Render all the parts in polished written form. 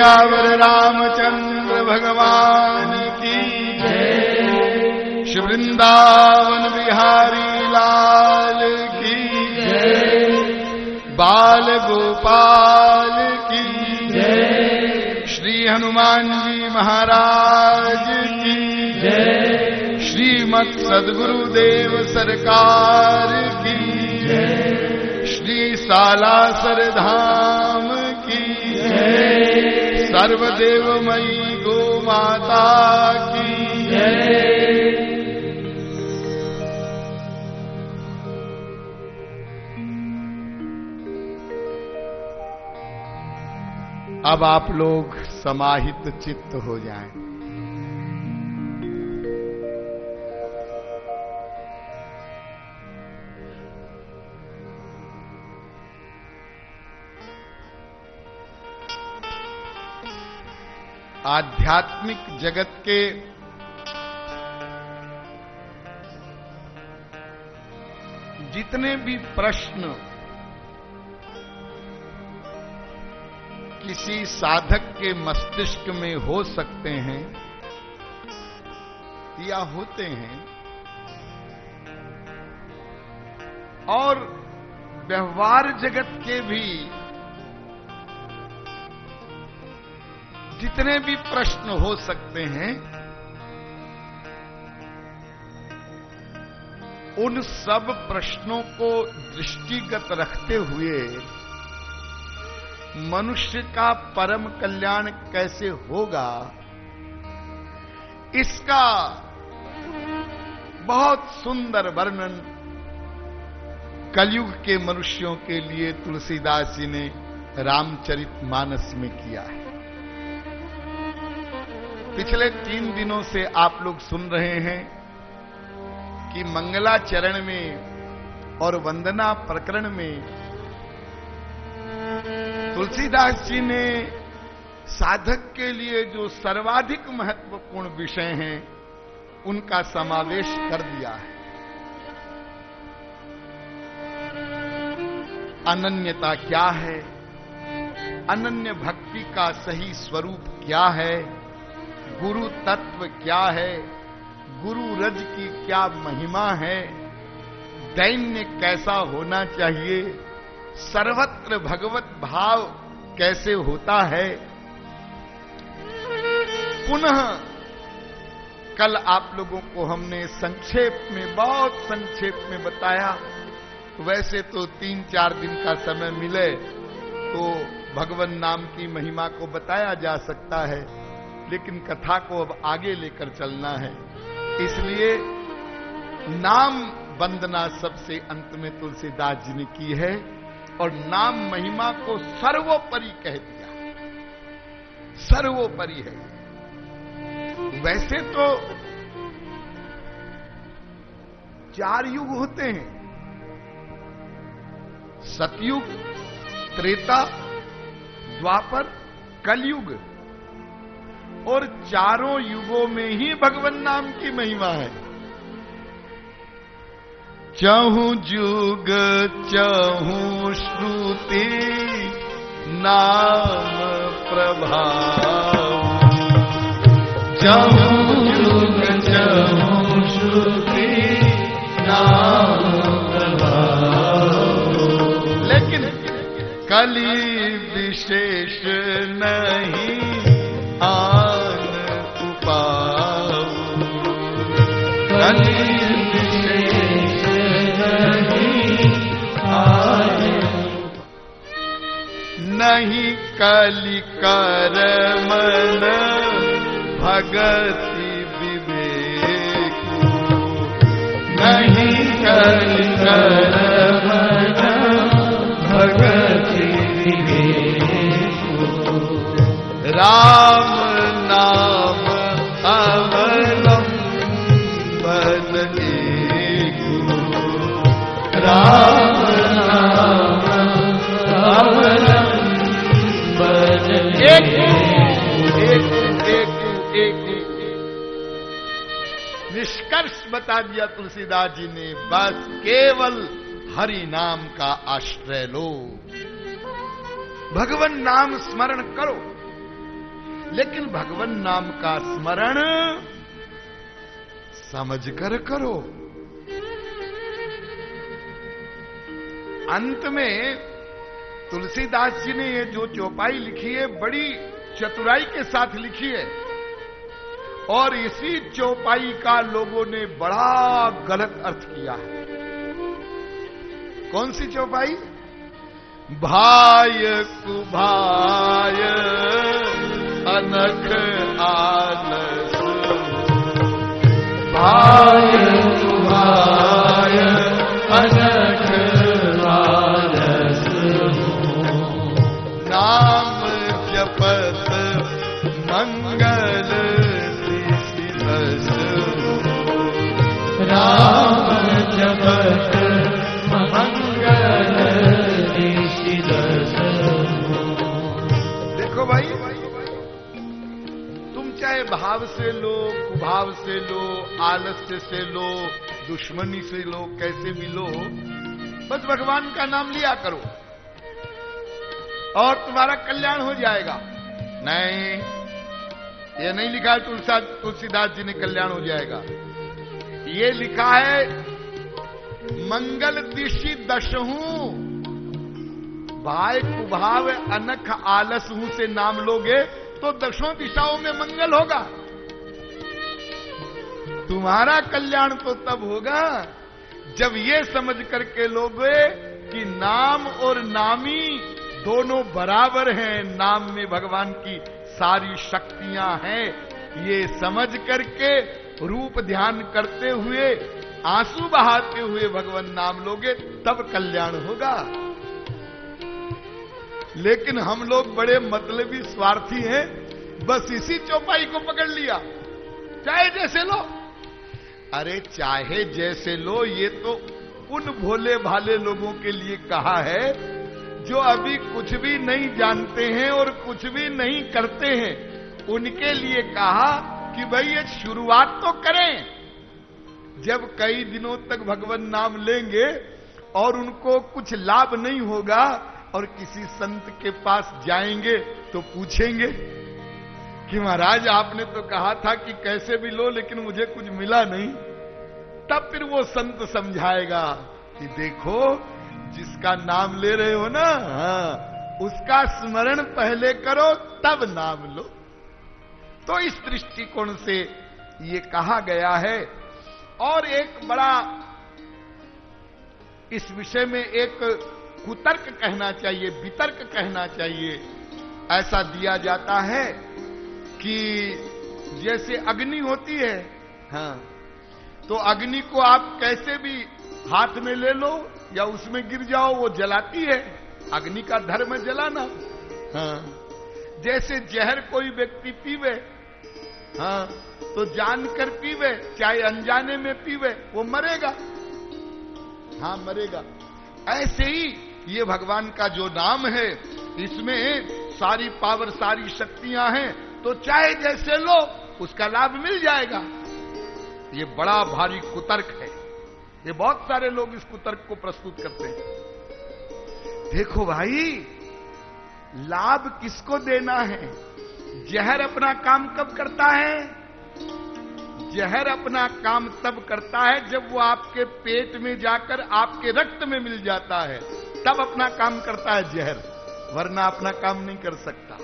सियावर रामचंद्र भगवान की जय। श्री वृंदावन बिहारी लाल की जय। बाल गोपाल की जय। श्री हनुमान जी महाराज की जय। श्रीमत् सद्गुरुदेव सरकार की जय। श्री सालासर धाम की जय। सर्वदेवमयी गो माता की जय। अब आप लोग समाहित चित्त हो जाएं। आध्यात्मिक जगत के जितने भी प्रश्न किसी साधक के मस्तिष्क में हो सकते हैं या होते हैं, और व्यवहार जगत के भी जितने भी प्रश्न हो सकते हैं, उन सब प्रश्नों को दृष्टिगत रखते हुए मनुष्य का परम कल्याण कैसे होगा, इसका बहुत सुंदर वर्णन कलयुग के मनुष्यों के लिए तुलसीदास जी ने रामचरितमानस में किया है। पिछले 3 दिनों से आप लोग सुन रहे हैं कि मंगलाचरण में और वंदना प्रकरण में तुलसीदास जी ने साधक के लिए जो सर्वाधिक महत्वपूर्ण विषय हैं उनका समावेश कर दिया है। अनन्यता क्या है, अनन्य भक्ति का सही स्वरूप क्या है, गुरु तत्व क्या है, गुरु रज की क्या महिमा है, दैन्य कैसा होना चाहिए, सर्वत्र भगवत भाव कैसे होता है। पुनः कल आप लोगों को हमने संक्षेप में, बहुत संक्षेप में बताया। वैसे तो 3-4 दिन का समय मिले तो भगवान नाम की महिमा को बताया जा सकता है, लेकिन कथा को अब आगे लेकर चलना है, इसलिए नाम वंदना सबसे अंत में तुलसीदास जी ने की है और नाम महिमा को सर्वोपरि कह दिया। सर्वोपरि है। वैसे तो 4 युग होते हैं, सतयुग, त्रेता, द्वापर, कलयुग, और चारों युगों में ही भगवान नाम की महिमा है। चहु जुग चहु श्रुति नाम प्रभाव, चहु जुग चहु श्रुति नाम प्रभाव। लेकिन कली विशेष नहीं आन उपाव, कली विशेष नहीं आन, नहीं कली कर मन भगति विवेक, नहीं कली कर मन भगति विवेक। राम नाम अवलंबन एको, राम नाम अवलंबन एको। निष्कर्ष बता दिया तुलसीदास जी ने, बस केवल हरि नाम का आश्रय लो, भगवान नाम स्मरण करो। लेकिन भगवान नाम का स्मरण समझकर करो। अंत में तुलसीदास जी ने ये जो चौपाई लिखी है बड़ी चतुराई के साथ लिखी है, और इसी चौपाई का लोगों ने बड़ा गलत अर्थ किया है। कौन सी चौपाई? भाय कुभाय अनख आलस, भाय कुभाय अनख आलस, नाम जपत मंगल दिसिदस, नाम जपत मंगल दिसिदस। देखो भाई, तुम चाहे भाव से लो, कुभाव से लो, आलस्य से लो, दुश्मनी से लो, कैसे भी लो, बस भगवान का नाम लिया करो और तुम्हारा कल्याण हो जाएगा। नहीं, ये नहीं लिखा है तुलसीदास जी ने कल्याण हो जाएगा। ये लिखा है मंगल दिशि दशहूं, भाई कुभाव अनख आलस हूं से नाम लोगे तो दशों दिशाओं में मंगल होगा। तुम्हारा कल्याण तो तब होगा जब ये समझ करके लोगे कि नाम और नामी दोनों बराबर हैं, नाम में भगवान की सारी शक्तियां हैं। ये समझ करके रूप ध्यान करते हुए, आंसू बहाते हुए भगवान नाम लोगे तब कल्याण होगा। लेकिन हम लोग बड़े मतलबी स्वार्थी हैं, बस इसी चौपाई को पकड़ लिया, चाहे जैसे लो। अरे चाहे जैसे लो, ये तो उन भोले भाले लोगों के लिए कहा है जो अभी कुछ भी नहीं जानते हैं और कुछ भी नहीं करते हैं। उनके लिए कहा कि भाई ये शुरुआत तो करें। जब कई दिनों तक भगवान नाम लेंगे और उनको कुछ लाभ नहीं होगा और किसी संत के पास जाएंगे तो पूछेंगे कि महाराज आपने तो कहा था कि कैसे भी लो, लेकिन मुझे कुछ मिला नहीं। तब फिर वो संत समझाएगा कि देखो, जिसका नाम ले रहे हो ना, उसका स्मरण पहले करो तब नाम लो। तो इस दृष्टिकोण से ये कहा गया है। और एक बड़ा इस विषय में एक कुतर्क कहना चाहिए, वितर्क कहना चाहिए। ऐसा दिया जाता है कि जैसे अग्नि होती है, तो अग्नि को आप कैसे भी हाथ में ले लो या उसमें गिर जाओ, वो जलाती है। अग्नि का धर्म है जलाना। जैसे जहर कोई व्यक्ति पीवे, तो जानकर पीवे चाहे अनजाने में पीवे, वो मरेगा, मरेगा। ऐसे ही ये भगवान का जो नाम है, इसमें सारी पावर, सारी शक्तियां हैं, तो चाहे जैसे लो उसका लाभ मिल जाएगा। ये बड़ा भारी कुतर्क है। ये बहुत सारे लोग इस कुतर्क को प्रस्तुत करते हैं। देखो भाई, लाभ किसको देना है? जहर अपना काम कब करता है? जहर अपना काम तब करता है जब वो आपके पेट में जाकर आपके रक्त में मिल जाता है, तब अपना काम करता है जहर, वरना अपना काम नहीं कर सकता।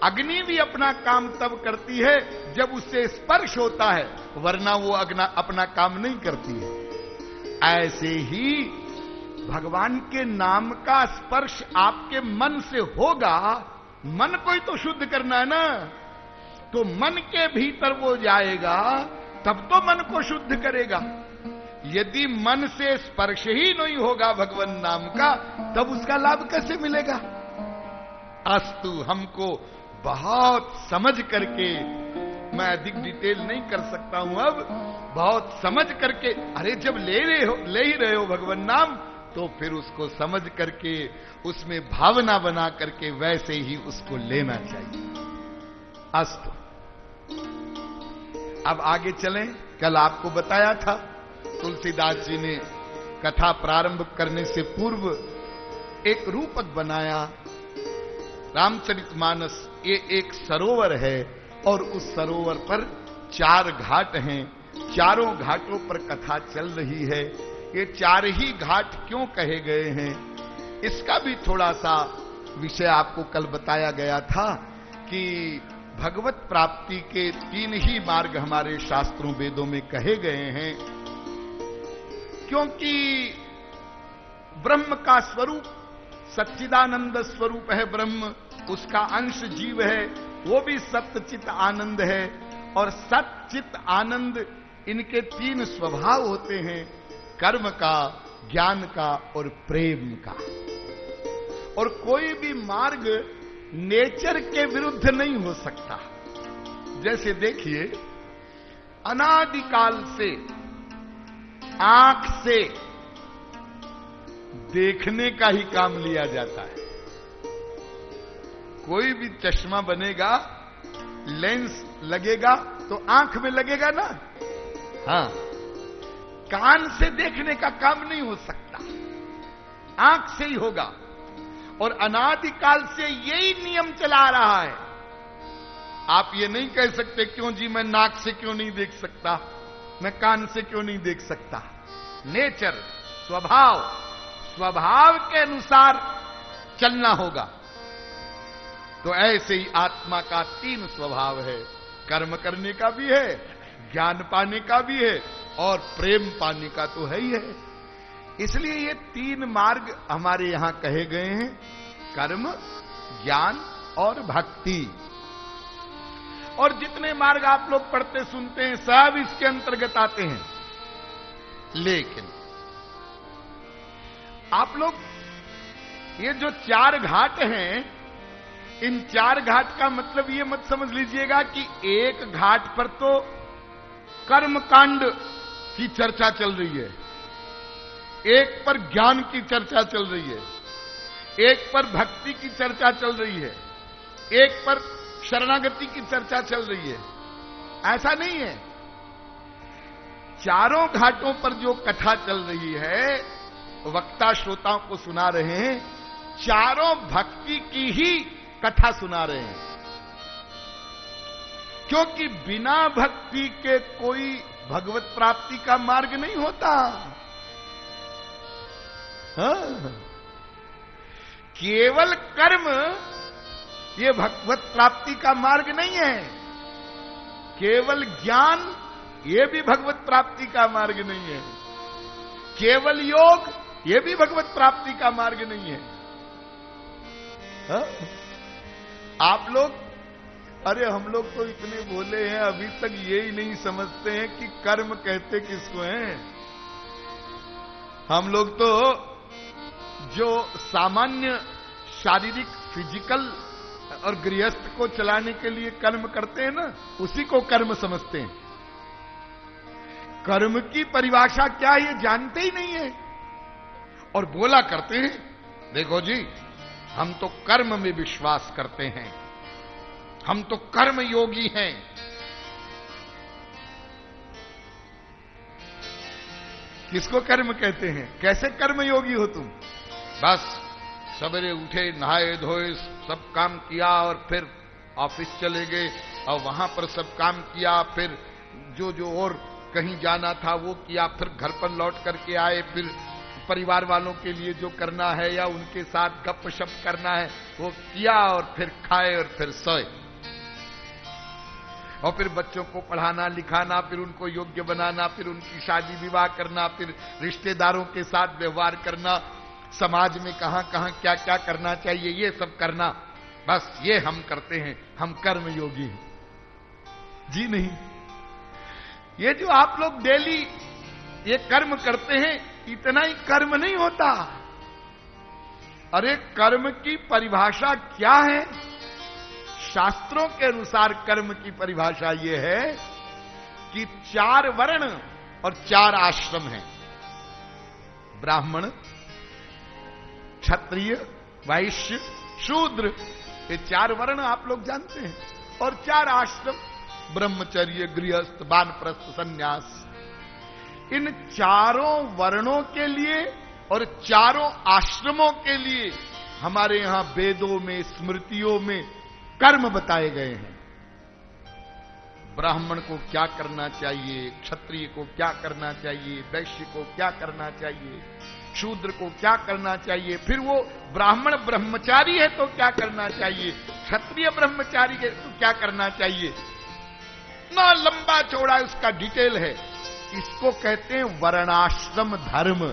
अग्नि भी अपना काम तब करती है जब उससे स्पर्श होता है, वरना वो अपना काम नहीं करती है। ऐसे ही भगवान के नाम का स्पर्श आपके मन से होगा। मन को ही तो शुद्ध करना है ना, तो मन के भीतर वो जाएगा, तब तो मन को शुद्ध करेगा। यदि मन से स्पर्श ही नहीं होगा भगवान नाम का, तब उसका लाभ कैसे मिलेगा? अस्तु, हमको बहुत समझ करके, मैं अधिक डिटेल नहीं कर सकता हूं अब, बहुत समझ करके, अरे जब ले ही रहे हो भगवान नाम, तो फिर उसको समझ करके, उसमें भावना बना करके वैसे ही उसको लेना चाहिए। अस्तु, अब आगे चलें। कल आपको बताया था, तुलसीदास जी ने कथा प्रारंभ करने से पूर्व एक रूपक बनाया रामचरितमानस ये एक सरोवर है और उस सरोवर पर 4 घाट हैं। चारों घाटों पर कथा चल रही है। ये 4 ही घाट क्यों कहे गए हैं, इसका भी थोड़ा सा विषय आपको कल बताया गया था कि भगवत प्राप्ति के 3 ही मार्ग हमारे शास्त्रों वेदों में कहे गए हैं। क्योंकि ब्रह्म का स्वरूप सच्चिदानंद स्वरूप है, ब्रह्म उसका अंश जीव है, वो भी सत्चित आनंद है। और सच्चित आनंद इनके 3 स्वभाव होते हैं, कर्म का, ज्ञान का और प्रेम का। और कोई भी मार्ग नेचर के विरुद्ध नहीं हो सकता। जैसे देखिए, अनादिकाल से आंख से देखने का ही काम लिया जाता है। कोई भी चश्मा बनेगा, लेंस लगेगा तो आंख में लगेगा ना। हाँ, कान से देखने का काम नहीं हो सकता, आंख से ही होगा। और अनादिकाल से यही नियम चला रहा है। आप ये नहीं कह सकते क्यों जी मैं नाक से क्यों नहीं देख सकता, मैं कान से क्यों नहीं देख सकता। नेचर, स्वभाव के अनुसार चलना होगा। तो ऐसे ही आत्मा का 3 स्वभाव है, कर्म करने का भी है, ज्ञान पाने का भी है और प्रेम पाने का तो है ही है। इसलिए ये 3 मार्ग हमारे यहां कहे गए हैं, कर्म, ज्ञान और भक्ति। और जितने मार्ग आप लोग पढ़ते सुनते हैं सब इसके अंतर्गत आते हैं। लेकिन आप लोग ये जो 4 घाट हैं, इन 4 घाट का मतलब ये मत समझ लीजिएगा कि एक घाट पर तो कर्मकांड की चर्चा चल रही है, एक पर ज्ञान की चर्चा चल रही है, एक पर भक्ति की चर्चा चल रही है, एक पर शरणागति की चर्चा चल रही है। ऐसा नहीं है। चारों घाटों पर जो कथा चल रही है, वक्ता श्रोताओं को सुना रहे हैं, चारों भक्ति की ही कथा सुना रहे हैं। क्योंकि बिना भक्ति के कोई भगवत प्राप्ति का मार्ग नहीं होता। हाँ? केवल कर्म ये भगवत प्राप्ति का मार्ग नहीं है, केवल ज्ञान ये भी भगवत प्राप्ति का मार्ग नहीं है, केवल योग ये भी भगवत प्राप्ति का मार्ग नहीं है। हा? आप लोग, अरे हम लोग तो इतने भोले हैं, अभी तक ये ही नहीं समझते हैं कि कर्म कहते किसको हैं। हम लोग तो जो सामान्य शारीरिक फिजिकल और गृहस्थ को चलाने के लिए कर्म करते हैं ना, उसी को कर्म समझते हैं। कर्म की परिभाषा क्या है ये जानते ही नहीं है और बोला करते हैं, देखो जी हम तो कर्म में विश्वास करते हैं, हम तो कर्म योगी हैं। किसको कर्म कहते हैं? कैसे कर्म योगी हो तुम? बस सवेरे उठे, नहाए धोए, सब काम किया और फिर ऑफिस चले गए और वहां पर सब काम किया, फिर जो और कहीं जाना था वो किया, फिर घर पर लौट करके आए, फिर परिवार वालों के लिए जो करना है या उनके साथ गपशप करना है वो किया और फिर खाए और फिर सोए। और फिर बच्चों को पढ़ाना लिखाना, फिर उनको योग्य बनाना, फिर उनकी शादी विवाह करना, फिर रिश्तेदारों के साथ व्यवहार करना, समाज में कहां कहां क्या क्या करना चाहिए ये सब करना। बस ये हम करते हैं, हम कर्म योगी हैं। जी नहीं, ये जो आप लोग डेली ये कर्म करते हैं, इतना ही कर्म नहीं होता। अरे कर्म की परिभाषा क्या है? शास्त्रों के अनुसार कर्म की परिभाषा यह है कि 4 वर्ण और 4 आश्रम हैं। ब्राह्मण, क्षत्रिय, वैश्य, शूद्र, ये 4 वर्ण आप लोग जानते हैं, और 4 आश्रम, ब्रह्मचर्य, गृहस्थ, वानप्रस्थ, संन्यास। इन 4 वर्णों के लिए और 4 आश्रमों के लिए हमारे यहां वेदों में, स्मृतियों में कर्म बताए गए हैं। ब्राह्मण को क्या करना चाहिए, क्षत्रिय को क्या करना चाहिए, वैश्य को क्या करना चाहिए, शूद्र को क्या करना चाहिए, फिर वो ब्राह्मण ब्रह्मचारी है तो क्या करना चाहिए, क्षत्रिय ब्रह्मचारी है तो क्या करना चाहिए, ना लंबा चौड़ा उसका डिटेल है। इसको कहते हैं वर्णाश्रम धर्म।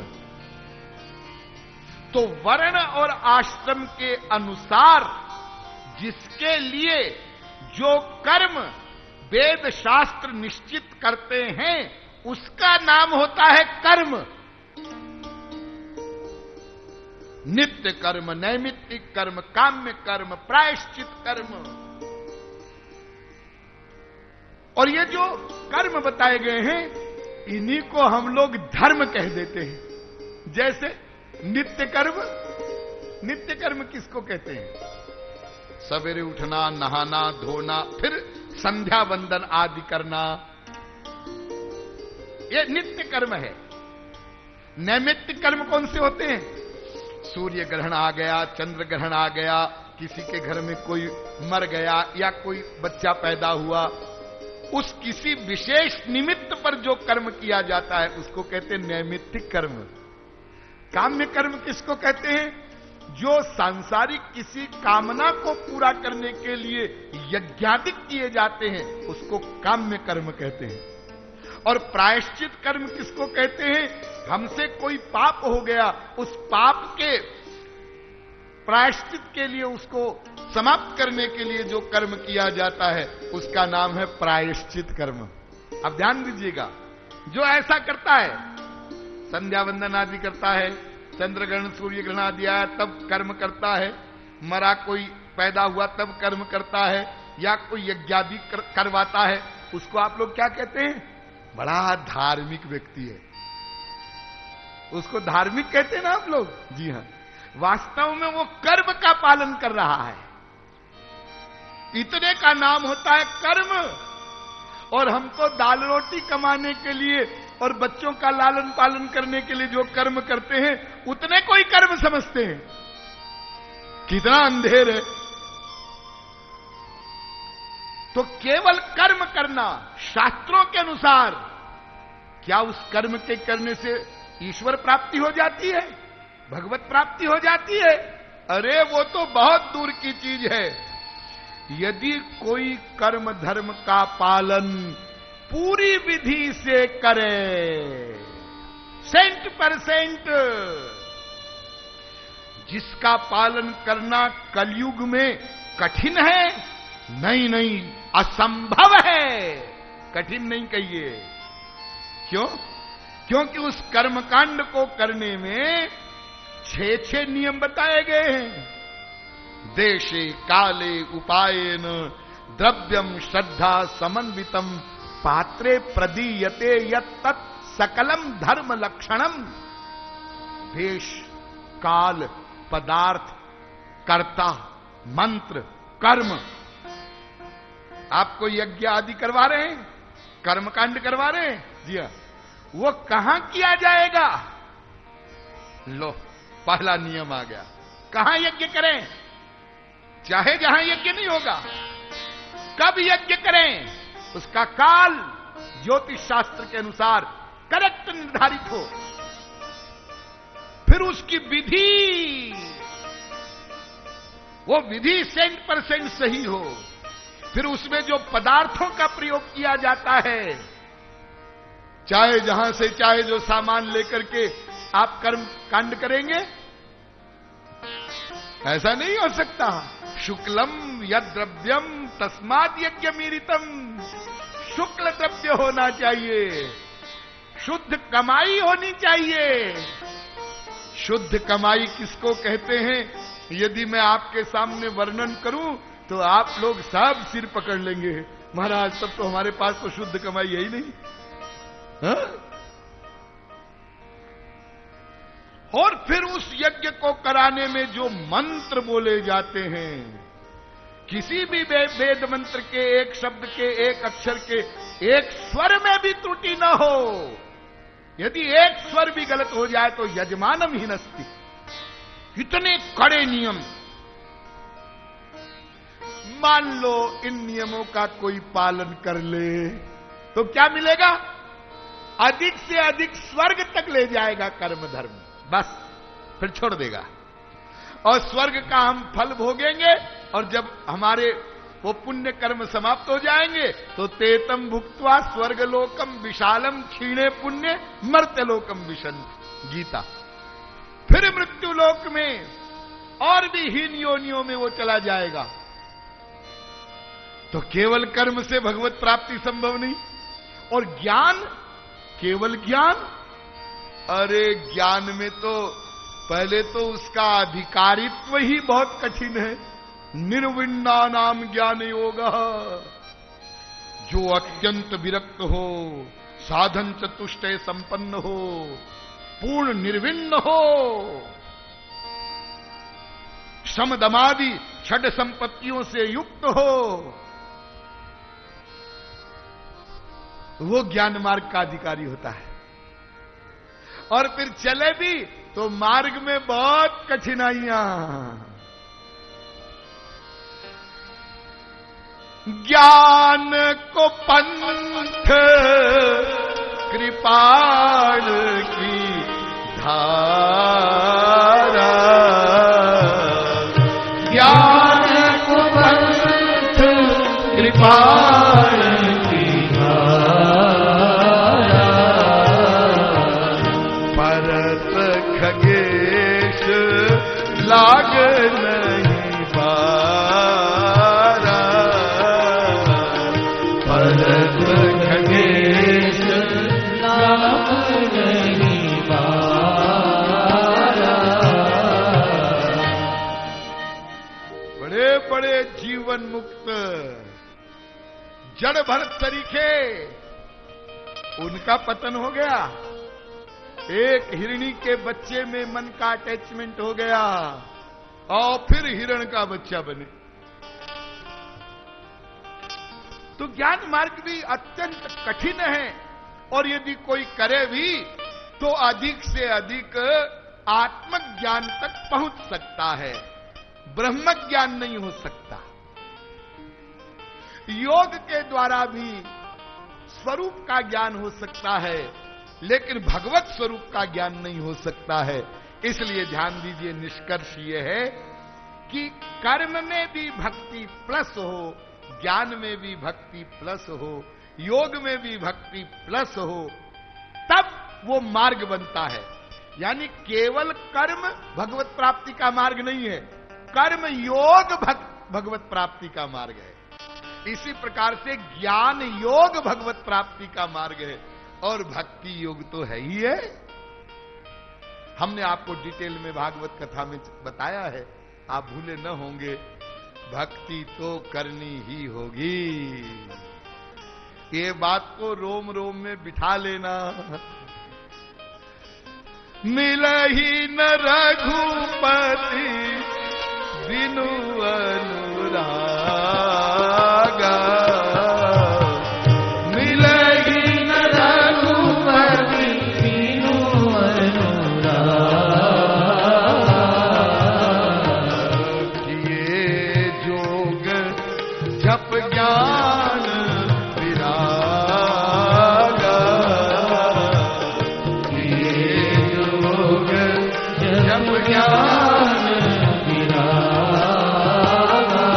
तो वर्ण और आश्रम के अनुसार जिसके लिए जो कर्म वेद शास्त्र निश्चित करते हैं उसका नाम होता है कर्म। नित्य कर्म, नैमित्तिक कर्म, काम्य कर्म, प्रायश्चित कर्म। और ये जो कर्म बताए गए हैं इन्हीं को हम लोग धर्म कह देते हैं। जैसे नित्य कर्म, नित्य कर्म किसको कहते हैं? सवेरे उठना, नहाना, धोना, फिर संध्या वंदन आदि करना, ये नित्य कर्म है। नैमित्तिक कर्म कौन से होते हैं? सूर्य ग्रहण आ गया, चंद्र ग्रहण आ गया, किसी के घर में कोई मर गया या कोई बच्चा पैदा हुआ, उस किसी विशेष निमित्त पर जो कर्म किया जाता है उसको कहते हैं नैमित्तिक कर्म। काम्य कर्म किसको कहते हैं? जो सांसारिक किसी कामना को पूरा करने के लिए यज्ञादिक किए जाते हैं उसको काम्य कर्म कहते हैं। और प्रायश्चित कर्म किसको कहते हैं? हमसे कोई पाप हो गया, उस पाप के प्रायश्चित के लिए, उसको समाप्त करने के लिए जो कर्म किया जाता है उसका नाम है प्रायश्चित कर्म। अब ध्यान दीजिएगा, जो ऐसा करता है, संध्या वंदन आदि करता है, चंद्र ग्रहण सूर्य ग्रहण आदि आया तब कर्म करता है, मरा कोई पैदा हुआ तब कर्म करता है, या कोई यज्ञादि करवाता है, उसको आप लोग क्या कहते हैं? बड़ा धार्मिक व्यक्ति है, उसको धार्मिक कहते हैं ना आप लोग। जी हां, वास्तव में वो कर्म का पालन कर रहा है, इतने का नाम होता है कर्म। और हम तो दाल रोटी कमाने के लिए और बच्चों का लालन पालन करने के लिए जो कर्म करते हैं उतने कोई कर्म समझते हैं। कितना अंधेर है। तो केवल कर्म करना शास्त्रों के अनुसार, क्या उस कर्म के करने से ईश्वर प्राप्ति हो जाती है, भगवत प्राप्ति हो जाती है? अरे वो तो बहुत दूर की चीज है। यदि कोई कर्म धर्म का पालन पूरी विधि से करे, 100%, जिसका पालन करना कलयुग में कठिन है, नहीं, असंभव है, कठिन नहीं कहिए। क्यों? क्योंकि उस कर्मकांड को करने में 6 नियम बताए गए हैं। देशे काले उपायेन द्रव्यम श्रद्धा समन्वितम पात्रे प्रदीयते यत् सकलम धर्म लक्षणम। देश, काल, पदार्थ, कर्ता, मंत्र, कर्म। आपको यज्ञ आदि करवा रहे हैं, कर्मकांड करवा रहे हैं, जी हां, वो कहां किया जाएगा? लो, पहला नियम आ गया, कहां यज्ञ करें? चाहे जहां यज्ञ नहीं होगा, कब यज्ञ करें? उसका काल ज्योतिष शास्त्र के अनुसार करेक्ट निर्धारित हो, फिर उसकी विधि, वो विधि 100% सही हो, फिर उसमें जो पदार्थों का प्रयोग किया जाता है, चाहे जहां से चाहे जो सामान लेकर के आप कर्म कांड करेंगे, ऐसा नहीं हो सकता। शुक्लम यद द्रव्यम तस्माद यज्ञ मीरितम। शुक्ल द्रव्य होना चाहिए, शुद्ध कमाई होनी चाहिए। शुद्ध कमाई किसको कहते हैं? यदि मैं आपके सामने वर्णन करूं तो आप लोग सब सिर पकड़ लेंगे, महाराज तब तो हमारे पास तो शुद्ध कमाई है ही नहीं। हा? और फिर उस यज्ञ को कराने में जो मंत्र बोले जाते हैं, किसी भी वेद मंत्र के एक शब्द के, एक अक्षर के, एक स्वर में भी त्रुटि न हो। यदि एक स्वर भी गलत हो जाए तो यजमानम हिनस्ति, इतने कड़े नियम। मान लो इन नियमों का कोई पालन कर ले तो क्या मिलेगा? अधिक से अधिक स्वर्ग तक ले जाएगा कर्म धर्म, बस फिर छोड़ देगा और स्वर्ग का हम फल भोगेंगे। और जब हमारे वो पुण्य कर्म समाप्त हो जाएंगे तो तेतम भुक्त्वा स्वर्गलोकम विशालम क्षीणे पुण्य मर्त्यलोकम विशन गीता। फिर मृत्यु लोक में और भी हीन योनियों में वो चला जाएगा। तो केवल कर्म से भगवत प्राप्ति संभव नहीं। और ज्ञान, केवल ज्ञान, अरे ज्ञान में तो पहले तो उसका अधिकारित्व ही बहुत कठिन है। निर्विण्णा नाम ज्ञान योग, जो अत्यंत विरक्त हो, साधन चतुष्टय संपन्न हो, पूर्ण निर्विण्ण हो, समदमादि छड संपत्तियों से युक्त हो, वो ज्ञान मार्ग का अधिकारी होता है। और फिर चले भी तो मार्ग में बहुत कठिनाइयां। ज्ञान को पंथ कृपाण की धारा, ज्ञान को पंथ कृपाण की धारा, परत खगेश लाग नहीं पारा, परत खगेश लाग नहीं पारा। बड़े बड़े जीवन मुक्त जड़ भरत तरीके, उनका पतन हो गया। एक हिरणी के बच्चे में मन का अटैचमेंट हो गया और फिर हिरण का बच्चा बने। तो ज्ञान मार्ग भी अत्यंत कठिन है और यदि कोई करे भी तो अधिक से अधिक आत्मज्ञान तक पहुंच सकता है, ब्रह्म ज्ञान नहीं हो सकता। योग के द्वारा भी स्वरूप का ज्ञान हो सकता है लेकिन भगवत स्वरूप का ज्ञान नहीं हो सकता है। इसलिए ध्यान दीजिए, निष्कर्ष ये है कि कर्म में भी भक्ति प्लस हो, ज्ञान में भी भक्ति प्लस हो, योग में भी भक्ति प्लस हो, तब वो मार्ग बनता है। यानी केवल कर्म भगवत प्राप्ति का मार्ग नहीं है, कर्म योग भगवत प्राप्ति का मार्ग है। इसी प्रकार से ज्ञान योग भगवत प्राप्ति का मार्ग है और भक्ति योग तो है ही है। हमने आपको डिटेल में भागवत कथा में बताया है, आप भूले न होंगे। भक्ति तो करनी ही होगी, ये बात को रोम रोम में बिठा लेना। मिला ही न रघुपति बिनु अनुरागा, मिला ही न रघुपति बिनु अनुरागा। किए जोग जप ज्ञान विरागा, किए जोग जप ज्ञान विरागा।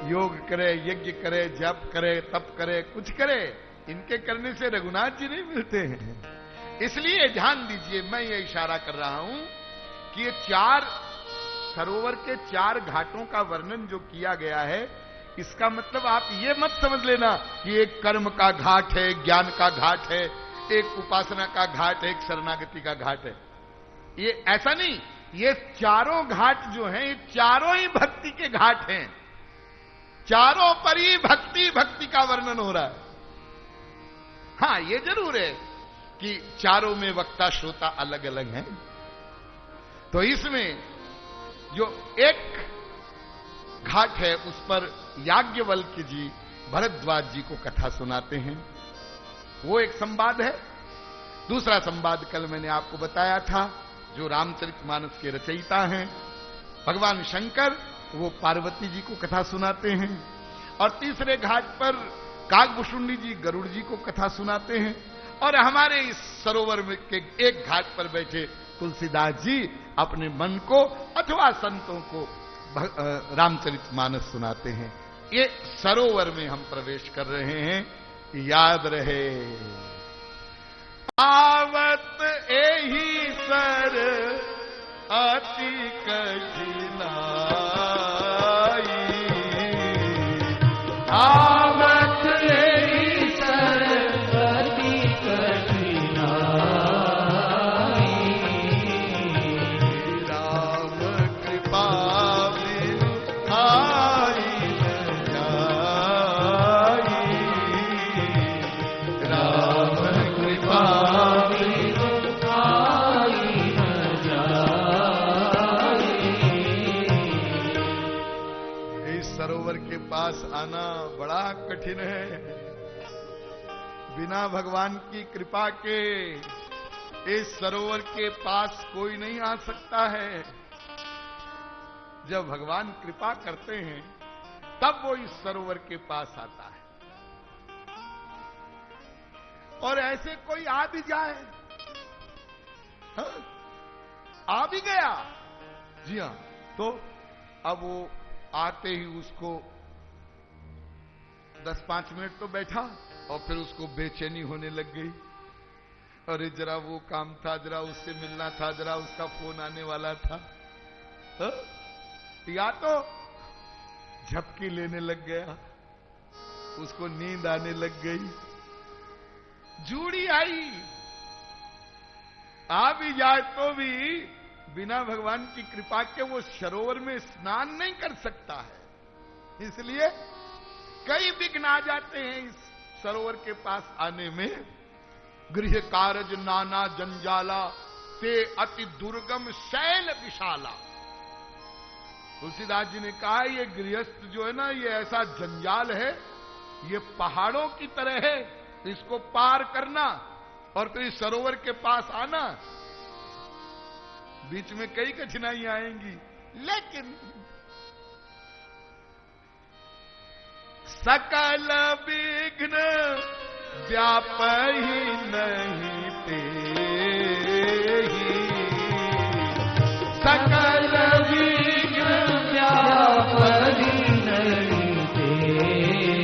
योग करे, यज्ञ करे, जप करे, तप करे, कुछ करे, इनके करने से रघुनाथ जी नहीं मिलते हैं। इसलिए ध्यान दीजिए, मैं ये इशारा कर रहा हूं कि ये चार सरोवर के चार घाटों का वर्णन जो किया गया है, इसका मतलब आप ये मत समझ लेना कि एक कर्म का घाट है, ज्ञान का घाट है, एक उपासना का घाट है, एक शरणागति का घाट है। ये ऐसा नहीं, ये चारों घाट जो हैं, ये चारों ही भक्ति के घाट हैं। चारों पर ही भक्ति भक्ति का वर्णन हो रहा है। हां, ये जरूर है कि चारों में वक्ता श्रोता अलग अलग हैं। तो इसमें जो एक घाट है उस पर याज्ञवल्क्य जी भरद्वाज जी को कथा सुनाते हैं, वो एक संवाद है। दूसरा संवाद कल मैंने आपको बताया था, जो रामचरितमानस के रचयिता हैं भगवान शंकर, वो पार्वती जी को कथा सुनाते हैं। और तीसरे घाट पर काकभूषुंडी जी गरुड़ जी को कथा सुनाते हैं। और हमारे इस सरोवर में के एक घाट पर बैठे तुलसीदास जी अपने मन को अथवा संतों को रामचरितमानस सुनाते हैं। ये सरोवर में हम प्रवेश कर रहे हैं, याद रहे। आवत एही सर अति कठिनाई, आवत एही सर अति कठिनाई, राम कृपा बिनु आई न जाई, राम कृपा बिनु आई न जाई। इस सरोवर के पास आना बड़ा कठिन है। बिना भगवान की कृपा के इस सरोवर के पास कोई नहीं आ सकता है। जब भगवान कृपा करते हैं तब वो इस सरोवर के पास आता है। और ऐसे कोई आ भी जाए, हाँ? आ भी गया, जी हां, तो अब वो आते ही उसको 10-5 मिनट तो बैठा और फिर उसको बेचैनी होने लग गई। अरे जरा वो काम था, जरा उससे मिलना था, जरा उसका फोन आने वाला था, हा? या तो झपकी लेने लग गया, उसको नींद आने लग गई, जूड़ी आई, आ भी जाए तो भी बिना भगवान की कृपा के वो सरोवर में स्नान नहीं कर सकता है। इसलिए कई विघ्न आ जाते हैं इस सरोवर के पास आने में। गृह कारज नाना जंजाला ते अति दुर्गम शैल विशाला। तुलसीदास जी ने कहा ये गृहस्थ जो है ना, ये ऐसा जंजाल है, ये पहाड़ों की तरह है, इसको पार करना और फिर इस सरोवर के पास आना, बीच में कई कठिनाइयां आएंगी, लेकिन सकल विघ्न व्यापहि नहीं तेहि, सकल विघ्न व्यापहि नहीं तेहि,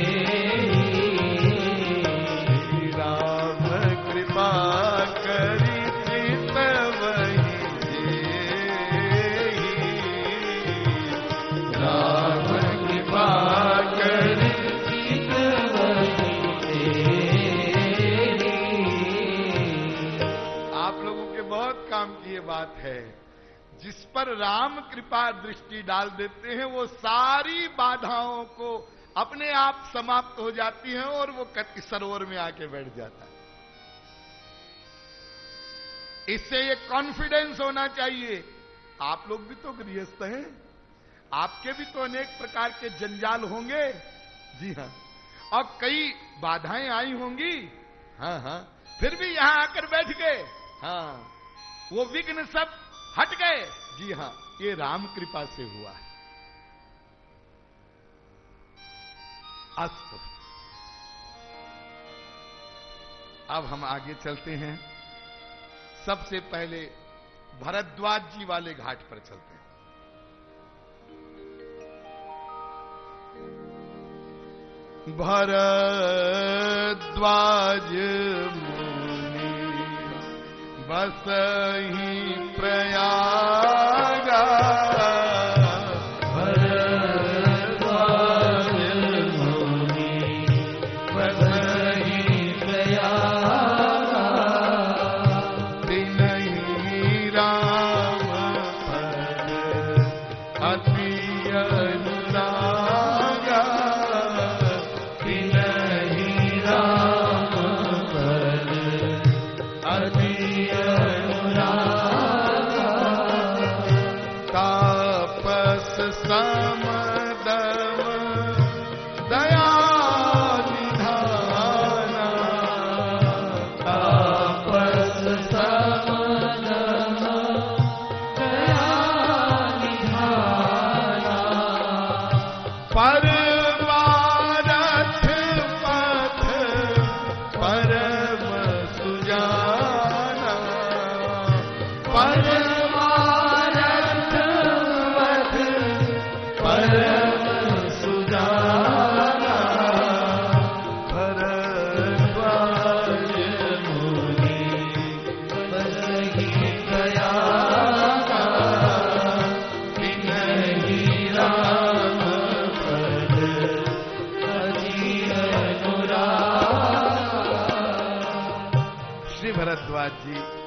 राम कृपा करि चित वही देहि, राम कृपा करि चित वही देहि। आप लोगों के बहुत काम की ये बात है, जिस पर राम कृपा दृष्टि डाल देते हैं वो सारी बाधाओं को अपने आप समाप्त हो जाती हैं और वो सरोवर में आके बैठ जाता है। इससे ये कॉन्फिडेंस होना चाहिए। आप लोग भी तो गृहस्थ हैं, आपके भी तो अनेक प्रकार के जंजाल होंगे, जी हां, और कई बाधाएं आई होंगी, हाँ हाँ, फिर भी यहां आकर बैठ गए, हाँ, वो विघ्न सब हट गए, जी हां, ये राम कृपा से हुआ है। अस्तु, अब हम आगे चलते हैं। सबसे पहले भरद्वाज जी वाले घाट पर चलते हैं। भरद्वाज मुनि बसहि प्रयागा, भरद्वाज मुनि बसहि प्रयागा, तिनहि राम पद अति अनुरागा, तिनहि राम पद अति अनुरागा, धन्यवाद जी।